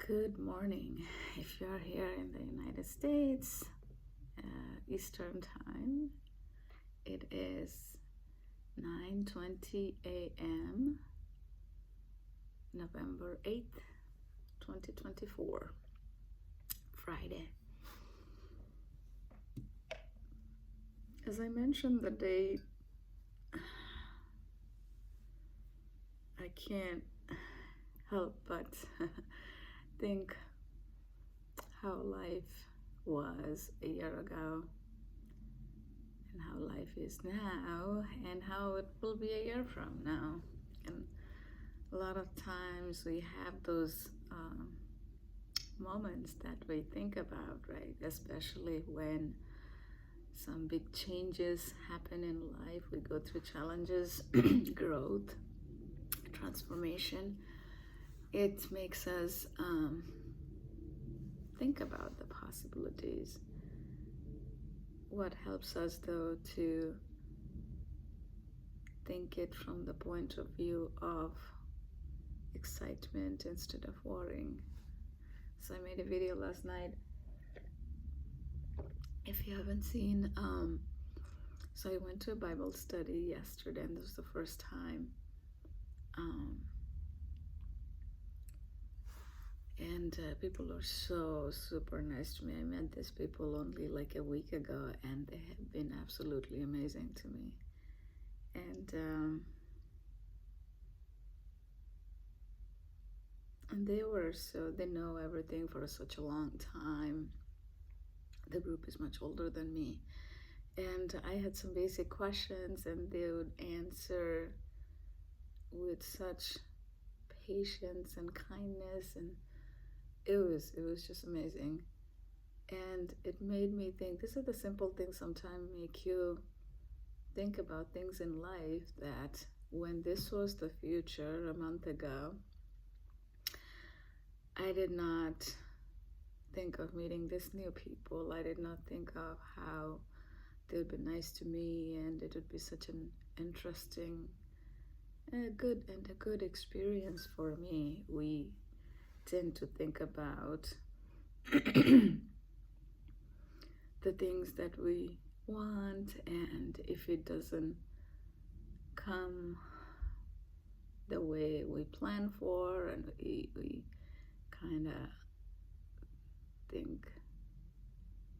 Good morning. If you're here in the United States, Eastern Time, it is 9:20 a.m., November 8th, 2024, Friday. As I mentioned the date, I can't help but think how life was a year ago and how life is now and how it will be a year from now. And a lot of times we have those moments that we think about, right? Especially when some big changes happen in life, we go through challenges, growth, transformation. It makes us think about the possibilities. What helps us, though, to think it from the point of view of excitement instead of worrying. So I made a video last night. If you haven't seen, so I went to a Bible study yesterday, and this was the first time. And people are so super nice to me. I met these people only like a week ago, and they have been absolutely amazing to me. And they know everything for such a long time. The group is much older than me. And I had some basic questions, and they would answer with such patience and kindness, and it was just amazing. And it made me think, these are the simple things sometimes make you think about things in life, that when this was the future a month ago, I did not think of meeting these new people. I did not think of how they would be nice to me, and it would be such an interesting, a good experience for me. We tend to think about the things that we want, and if it doesn't come the way we plan for, and we kind of think,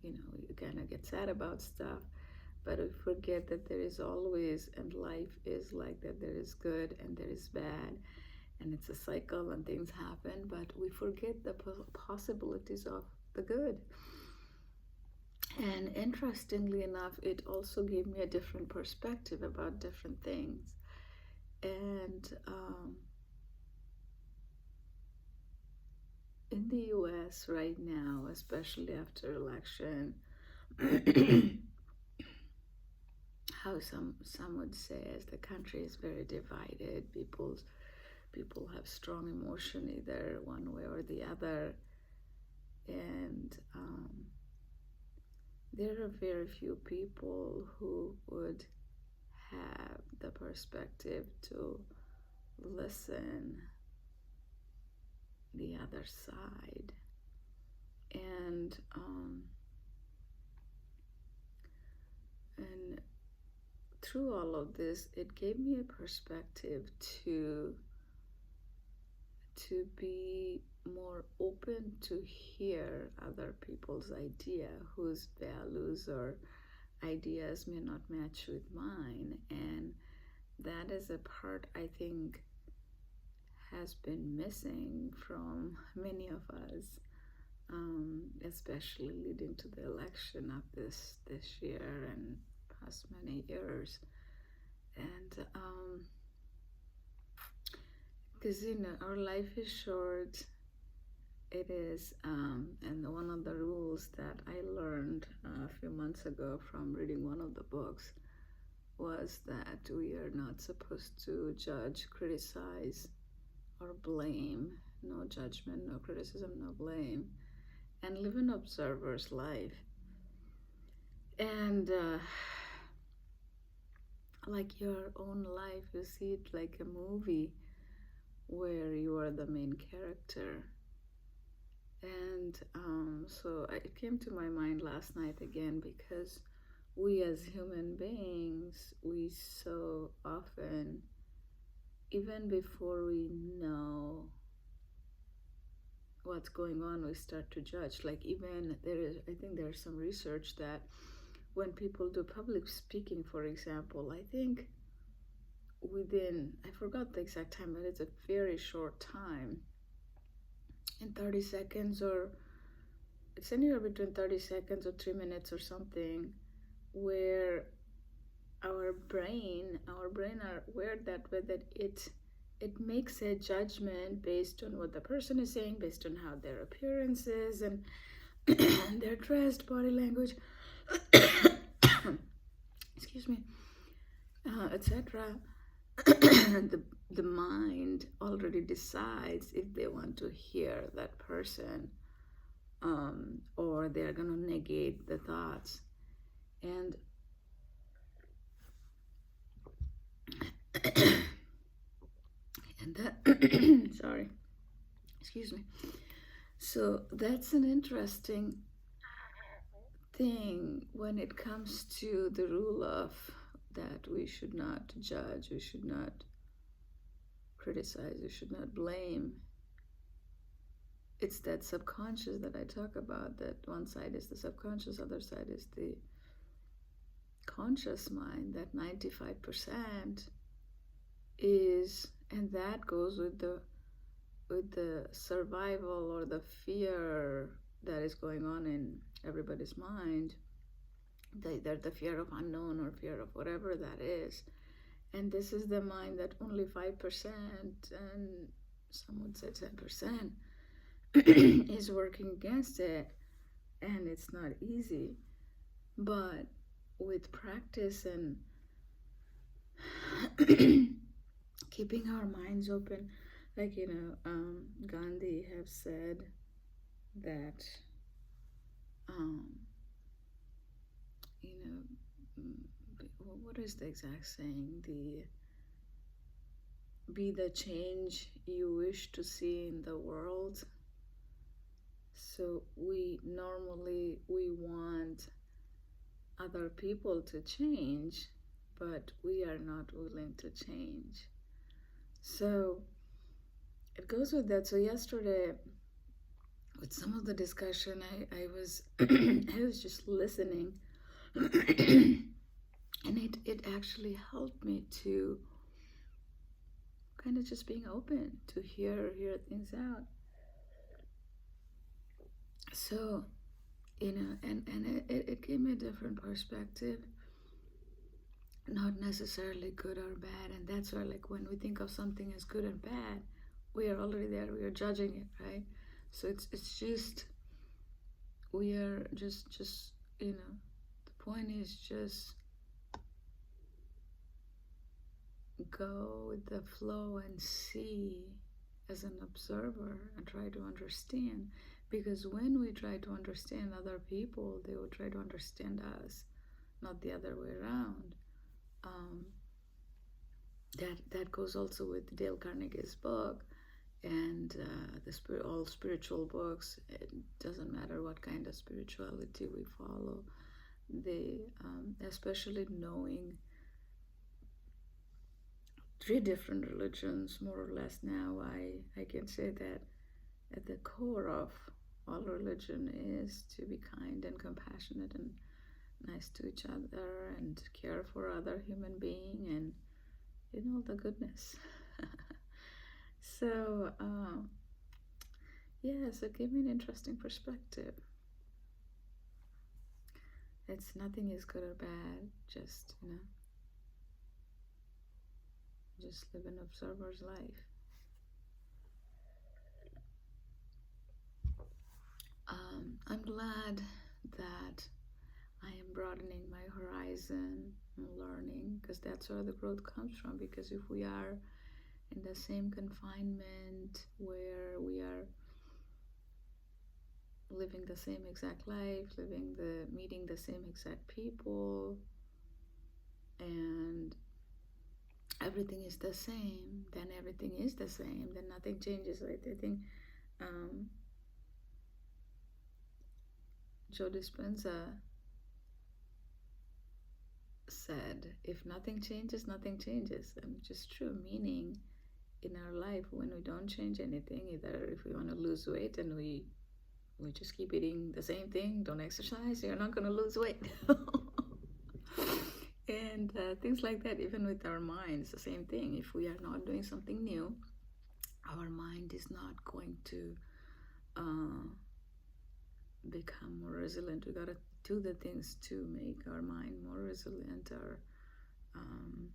you kind of get sad about stuff, but we forget that there is always, and life is like that, there is good and there is bad, and it's a cycle and things happen, but we forget the possibilities of the good. And interestingly enough, it also gave me a different perspective about different things. And in the US right now, especially after election, how some would say, as the country is very divided, people have strong emotion either one way or the other, and there are very few people who would have the perspective to listen the other side. And through all of this, it gave me a perspective to be more open to hear other people's idea, whose values or ideas may not match with mine. And that is a part I think has been missing from many of us, especially leading to the election of this year and past many years. And because our life is short, it is, and one of the rules that I learned a few months ago from reading one of the books was that we are not supposed to judge, criticize, or blame. No judgment, no criticism, no blame, and live an observer's life. And like your own life, you see it like a movie where you are the main character, And so it came to my mind last night again, because we as human beings, we so often, even before we know what's going on, we start to judge. Like, even I think there's some research that when people do public speaking, for example, I think within, I forgot the exact time, but it's a very short time, in 30 seconds, or it's anywhere between 30 seconds or 3 minutes or something, where our brain are wired that way, that it makes a judgment based on what the person is saying, based on how their appearance is, and their dressed, body language, excuse me, etc. The mind already decides if they want to hear that person, or they're going to negate the thoughts. And and that sorry, excuse me. So that's an interesting thing when it comes to the rule of that we should not judge, we should not criticize, we should not blame. It's that subconscious that I talk about, that one side is the subconscious, other side is the conscious mind, that 95% is, and that goes with the survival or the fear that is going on in everybody's mind, either the fear of unknown or fear of whatever that is. And this is the mind that only 5%, and some would say 10%, is working against it. And it's not easy, but with practice and keeping our minds open, like, Gandhi have said that, you know, what is the exact saying? Be the change you wish to see in the world. So we want other people to change, but we are not willing to change. So it goes with that. So yesterday, with some of the discussion, I was I was just listening, and it actually helped me to kind of just being open to hear things out. So, and it gave me a different perspective, not necessarily good or bad. And that's why, like, when we think of something as good and bad, we are already there, we are judging it, right? So it's just, we are just the point is just go with the flow and see as an observer and try to understand. Because when we try to understand other people, they will try to understand us, not the other way around. That goes also with Dale Carnegie's book, and all spiritual books. It doesn't matter what kind of spirituality we follow. They, especially knowing 3 different religions, more or less now, I can say that at the core of all religion is to be kind and compassionate and nice to each other and care for other human being, and the goodness. So yeah, so give me an interesting perspective. It's nothing is good or bad, just just live an observer's life. I'm glad that I am broadening my horizon and learning, because that's where the growth comes from. Because if we are in the same confinement where we are living the same exact life, meeting the same exact people, and everything is the same, then everything is the same, then nothing changes, right? I think Joe Dispenza said, if nothing changes, nothing changes. And which is true, meaning in our life, when we don't change anything, either if we want to lose weight and we just keep eating the same thing, don't exercise, you're not going to lose weight. And things like that, even with our minds, the same thing. If we are not doing something new, our mind is not going to uh, become more resilient. We gotta do the things to make our mind more resilient, or um,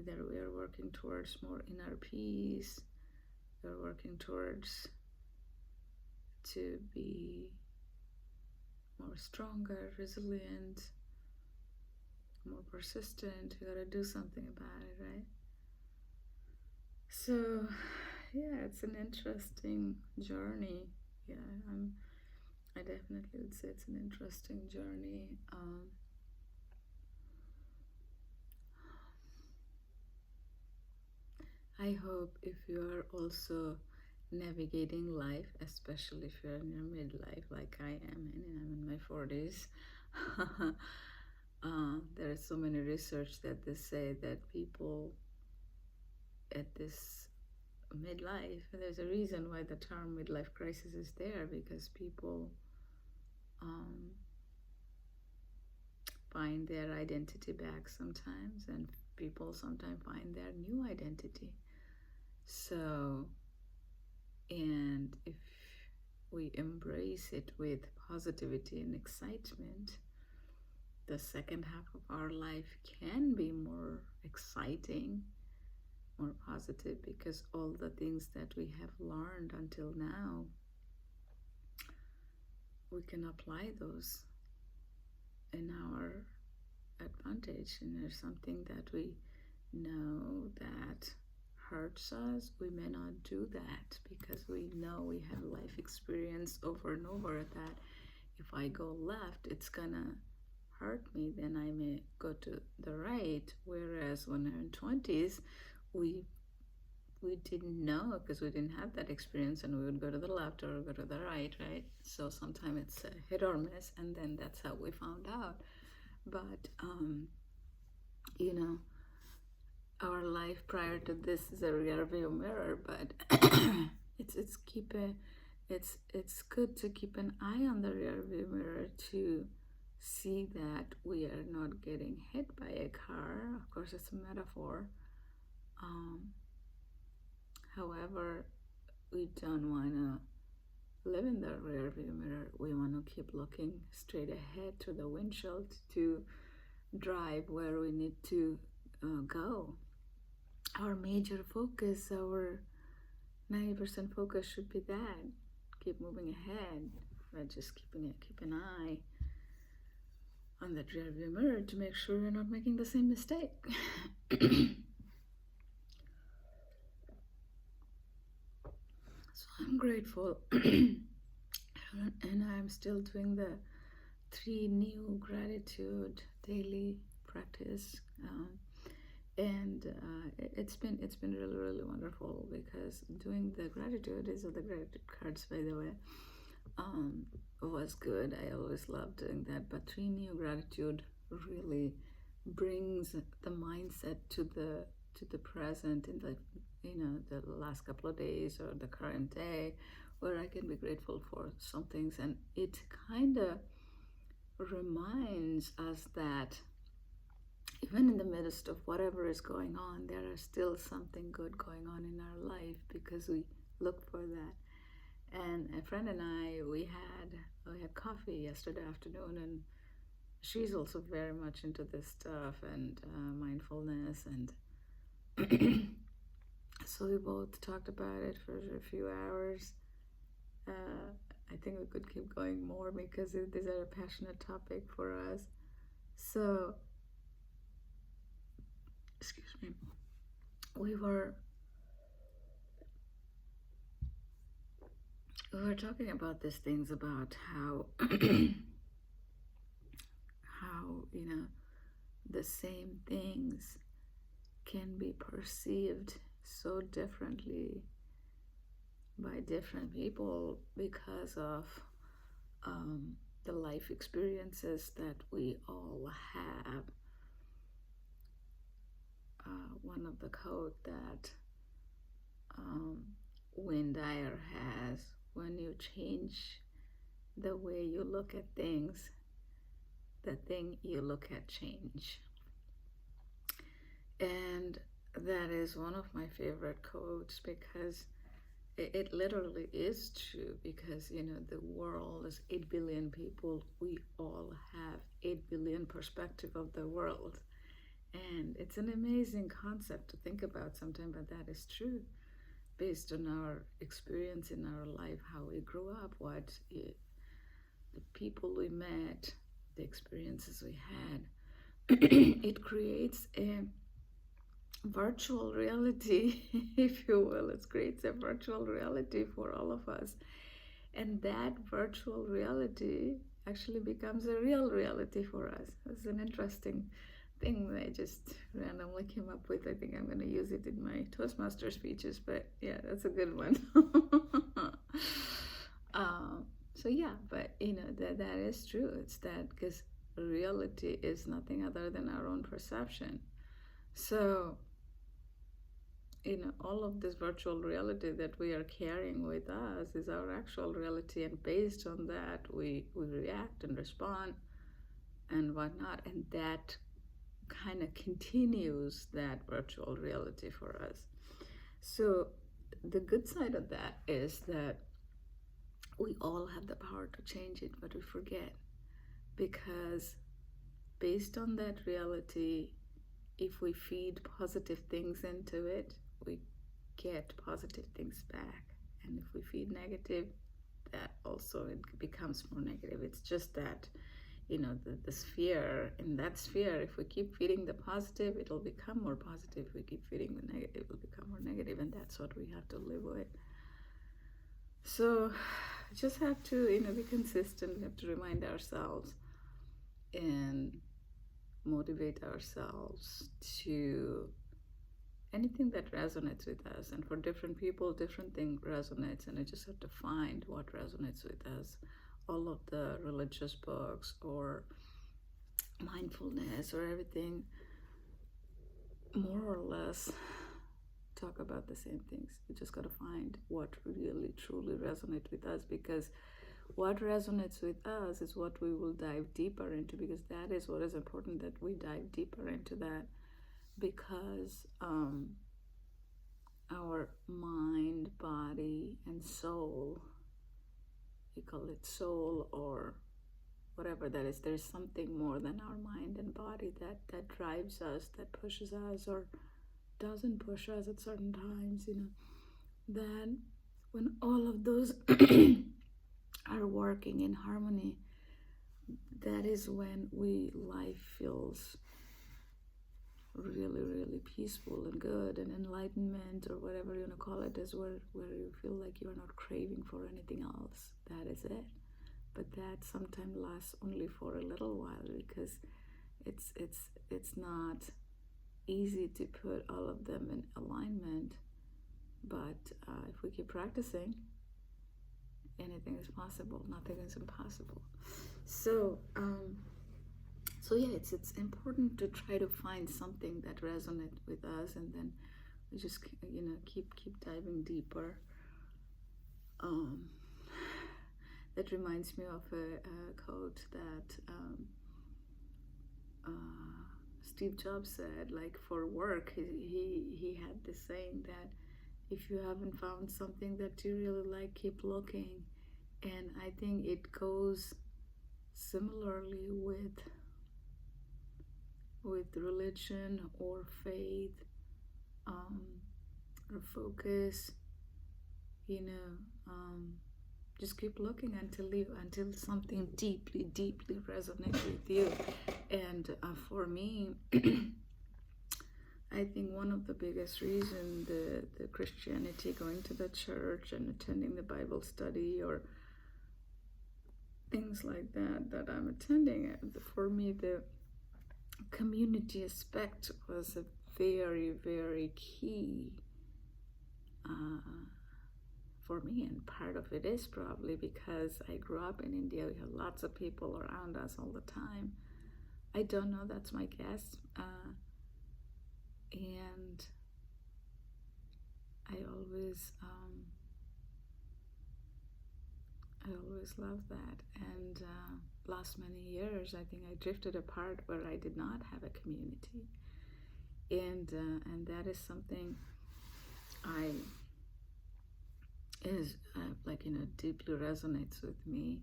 that we are working towards more inner peace. We're working towards to be more stronger, resilient, more persistent. We gotta do something about it, right? So, yeah, it's an interesting journey. Yeah, I definitely would say it's an interesting journey. I hope if you are also navigating life, especially if you're in your midlife, like I am, and I'm in my 40s. There is so many research that they say that people at this midlife, there's a reason why the term midlife crisis is there, because people um, find their identity back sometimes, and people sometimes find their new identity. So, and if we embrace it with positivity and excitement, the second half of our life can be more exciting, more positive, because all the things that we have learned until now, we can apply those in our advantage. And there's something that we know that hurts us, we may not do that because we know we have life experience over and over that if I go left, it's gonna hurt me, then I may go to the right. Whereas when we're in 20s, we didn't know because we didn't have that experience, and we would go to the left or go to the right, right? So sometimes it's a hit or miss, and then that's how we found out. But you know, our life prior to this is a rear view mirror, but it's good to keep an eye on the rear view mirror to see that we are not getting hit by a car. Of course, it's a metaphor. However, we don't want to live in the rear view mirror. We want to keep looking straight ahead to the windshield to drive where we need to go. Our major focus, our 90% focus should be that. Keep moving ahead, but just keep an eye on that rear view mirror to make sure you're not making the same mistake. So I'm grateful. And I'm still doing the 3 new gratitude daily practice. And it's been really wonderful, because doing the gratitude, these are the gratitude cards, by the way, was good. I always love doing that, but 3 new gratitude really brings the mindset to the present, in the the last couple of days or the current day, where I can be grateful for some things. And it kind of reminds us that even in the midst of whatever is going on, there is still something good going on in our life, because we look for that. And a friend and I, we had coffee yesterday afternoon, and she's also very much into this stuff and mindfulness, and so we both talked about it for a few hours. I think we could keep going more, because these are a passionate topic for us. So, excuse me, we were talking about these things, about how how the same things can be perceived so differently by different people, because of the life experiences that we all have. One of the quote that Wayne Dyer has: when you change the way you look at things, the thing you look at change. And that is one of my favorite quotes, because it literally is true. Because the world is 8 billion people. We all have 8 billion perspective of the world, and it's an amazing concept to think about sometimes, but that is true based on our experience in our life, how we grew up, the people we met, the experiences we had. It creates a virtual reality, if you will. It creates a virtual reality for all of us. And that virtual reality actually becomes a real reality for us. It's an interesting thing that I just randomly came up with. I think I'm going to use it in my Toastmaster speeches, but yeah, that's a good one. So yeah, but that is true. It's that, because reality is nothing other than our own perception. So all of this virtual reality that we are carrying with us is our actual reality, and based on that we react and respond and whatnot, and that kind of continues that virtual reality for us. So the good side of that is that we all have the power to change it, but we forget, because based on that reality, if we feed positive things into it, we get positive things back. And if we feed negative, that also it becomes more negative. It's just that the sphere, in that sphere, if we keep feeding the positive, it'll become more positive. If we keep feeding the negative, it'll become more negative, and that's what we have to live with. So just have to be consistent. We have to remind ourselves and motivate ourselves to anything that resonates with us. And for different people, different thing resonates, and I just have to find what resonates with us. All of the religious books or mindfulness or everything more or less talk about the same things. We just got to find what really truly resonates with us, because what resonates with us is what we will dive deeper into, because that is what is important, that we dive deeper into that. Because our mind, body, and soul, you call it soul or whatever that is, there's something more than our mind and body that drives us, that pushes us or doesn't push us at certain times. Then when all of those are working in harmony, that is when life feels really, really peaceful and good, and enlightenment, or whatever you want to call it, is where you feel like you're not craving for anything else. That is it. But that sometimes lasts only for a little while, because it's not easy to put all of them in alignment. But if we keep practicing, anything is possible. Nothing is impossible. So yeah, it's important to try to find something that resonates with us, and then we just keep diving deeper. That reminds me of a quote that Steve Jobs said. Like, for work, he had this saying that if you haven't found something that you really like, keep looking. And I think it goes similarly with religion or faith, or focus. Just keep looking until something deeply resonates with you. And for me, I think one of the biggest reasons the Christianity, going to the church and attending the Bible study or things like that I'm attending, for me the community aspect was a very, very key for me, and part of it is probably because I grew up in India. We have lots of people around us all the time. I don't know, that's my guess. And I always loved that. And last many years, I think I drifted apart where I did not have a community, and that is something I is deeply resonates with me.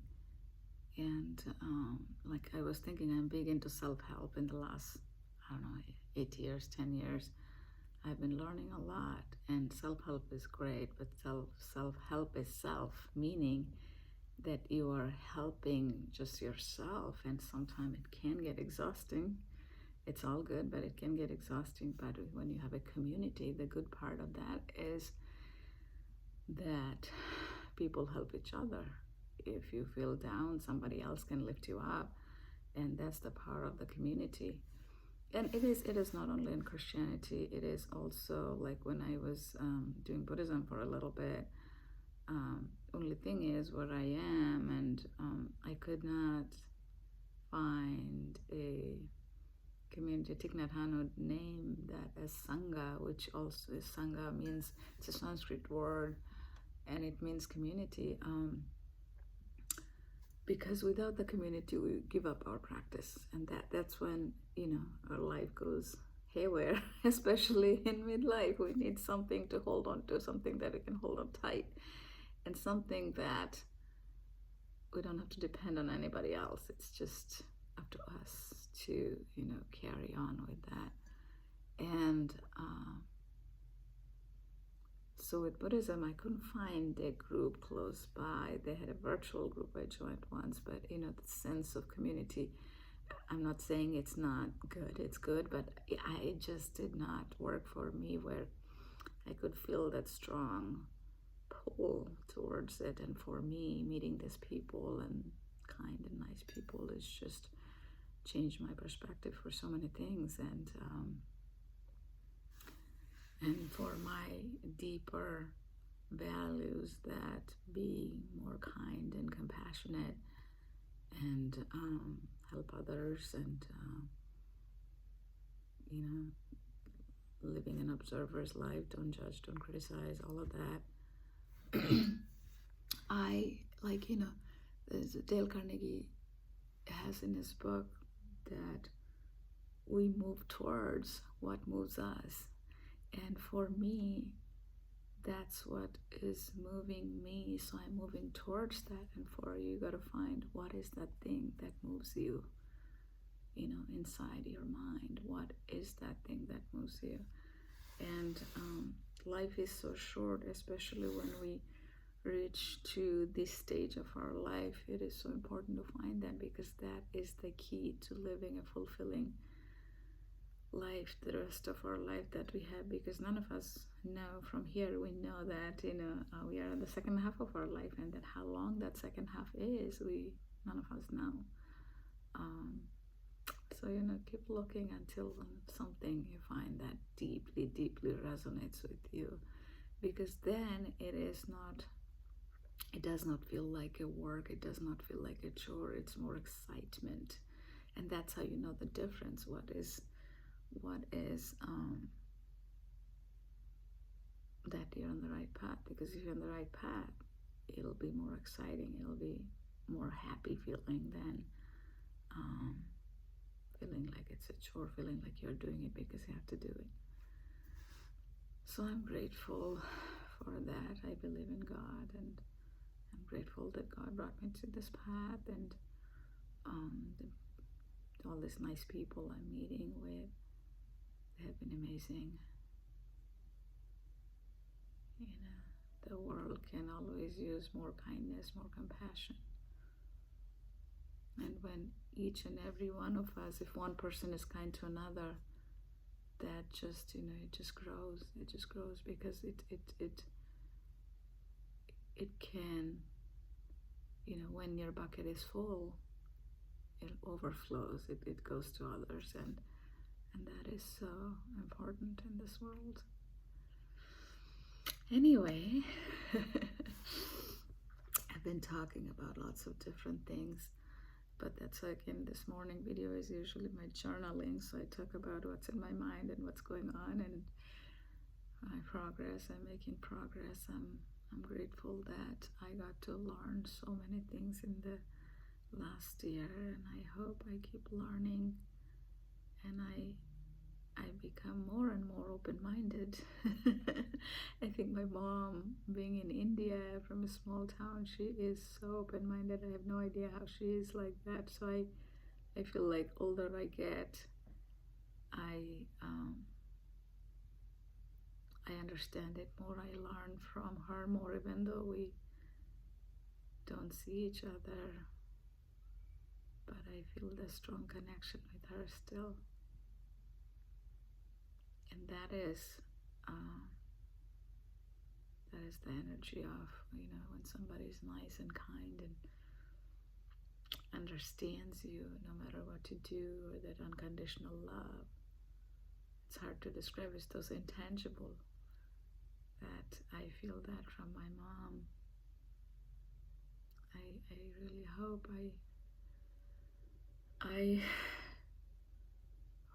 And like I was thinking, I'm big into self-help in the last, I don't know, 8 years, 10 years. I've been learning a lot, and self-help is great, but self-help is self, meaning that you are helping just yourself, and sometimes it can get exhausting. It's all good, but it can get exhausting. But when you have a community, the good part of that is that people help each other. If you feel down, somebody else can lift you up, and that's the power of the community. And it is not only in Christianity, it is also like when I was doing Buddhism for a little bit. Only thing is where I am, and I could not find a community. Thich Nhat Hanh would name that as Sangha, which also is Sangha means, it's a Sanskrit word, and it means community. Because without the community, we give up our practice, and that's when our life goes haywire. Especially in midlife, we need something to hold on to, something that we can hold on tight, and something that we don't have to depend on anybody else. It's just up to us to carry on with that. And so with Buddhism, I couldn't find a group close by. They had a virtual group I joined once, but the sense of community, I'm not saying it's not good, it's good, but it just did not work for me, where I could feel that strong pull towards it. And for me, meeting these people and kind and nice people is just changed my perspective for so many things. And for my deeper values, that be more kind and compassionate and help others, and living an observer's life, don't judge, don't criticize, all of that. I there's Dale Carnegie has in his book that we move towards what moves us. And for me, that's what is moving me. So I'm moving towards that. And for you, got to find what is that thing that moves you, inside your mind. What is that thing that moves you? And life is so short, especially when we reach to this stage of our life. It is so important to find that, because that is the key to living a fulfilling life, the rest of our life that we have. Because none of us know from here, we know that we are in the second half of our life, and that how long that second half is, none of us know. So keep looking until something you find that deeply resonates with you, because then it does not feel like a work, it does not feel like a chore, it's more excitement. And that's how you know the difference. What is that you're on the right path. Because if you're on the right path, it'll be more exciting, it'll be more happy feeling than feeling like it's a chore, feeling like you're doing it because you have to do it. So I'm grateful for that. I believe in God, and I'm grateful that God brought me to this path, and all these nice people I'm meeting with, they have been amazing. The world can always use more kindness, more compassion. And when each and every one of us, if one person is kind to another, that just, it just grows. It just grows, because it can, when your bucket is full, it overflows. It goes to others, and that is so important in this world. Anyway, been talking about lots of different things, but that's like in this morning video is usually my journaling, so I talk about what's in my mind and what's going on and my progress. I'm making progress. I'm grateful that I got to learn so many things in the last year, and I hope I keep learning and I become more and more open-minded. I think my mom, being in India from a small town, she is so open-minded. I have no idea how she is like that. So I feel like older I get, I understand it more. I learn from her more, even though we don't see each other. But I feel the strong connection with her still. And that is the energy of, when somebody's nice and kind and understands you no matter what you do, or that unconditional love. It's hard to describe. It's those intangible that I feel that from my mom. I really hope I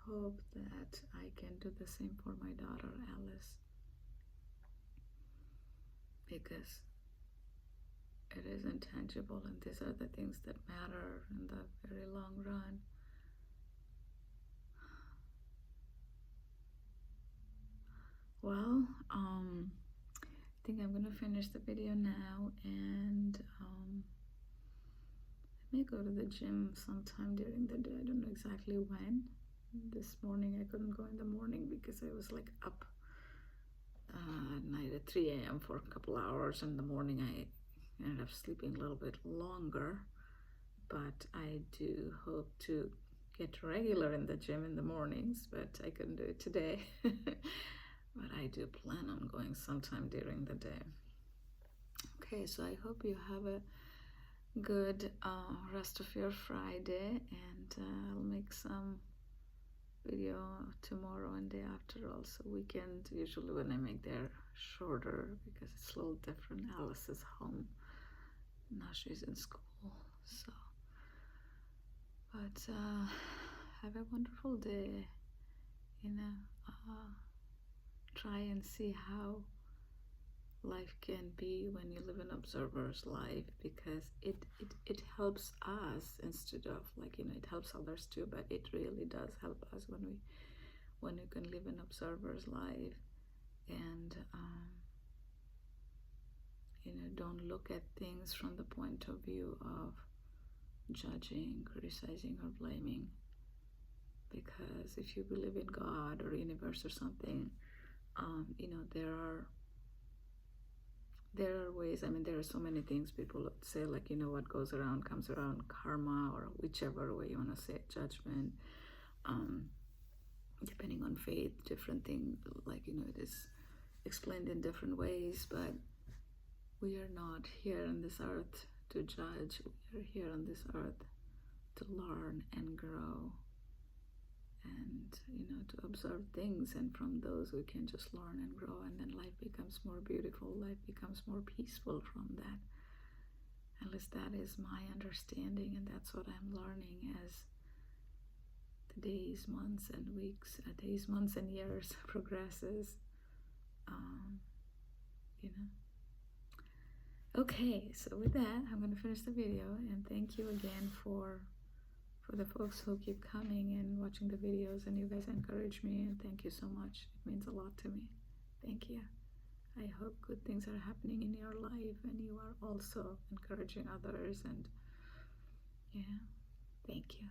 hope that I can do the same for my daughter Alice, because it is intangible, and these are the things that matter in the very long run. Well, I think I'm gonna finish the video now, and I may go to the gym sometime during the day. I don't know exactly when. This morning I couldn't go in the morning because I was like up at night at 3 a.m. for a couple hours. In the morning I ended up sleeping a little bit longer, but I do hope to get regular in the gym in the mornings, but I couldn't do it today. But I do plan on going sometime during the day. Okay, so I hope you have a good rest of your Friday, and I'll make some video tomorrow and day after. Also weekend, usually when I make they're shorter because it's a little different. Alice is home now, she's in school, so but have a wonderful day. Try and see how life can be when you live an observer's life, because it helps us instead of it helps others too, but it really does help us when you can live an observer's life and don't look at things from the point of view of judging, criticizing, or blaming. Because if you believe in God or universe or something, there are ways. There are so many things people say, like, what goes around comes around, karma, or whichever way you want to say it, judgment, depending on faith, different things, it is explained in different ways. But we are not here on this earth to judge. We are here on this earth to learn and grow, and to observe things, and from those we can just learn and grow, and then life becomes more beautiful, life becomes more peaceful from that. At least that is my understanding, and that's what I'm learning as the days, months, and weeks, days, months, and years progresses. Okay, so with that, I'm going to finish the video, and thank you again for the folks who keep coming and watching the videos, and you guys encourage me, and thank you so much. It means a lot to me. Thank you. I hope good things are happening in your life, and you are also encouraging others, and thank you.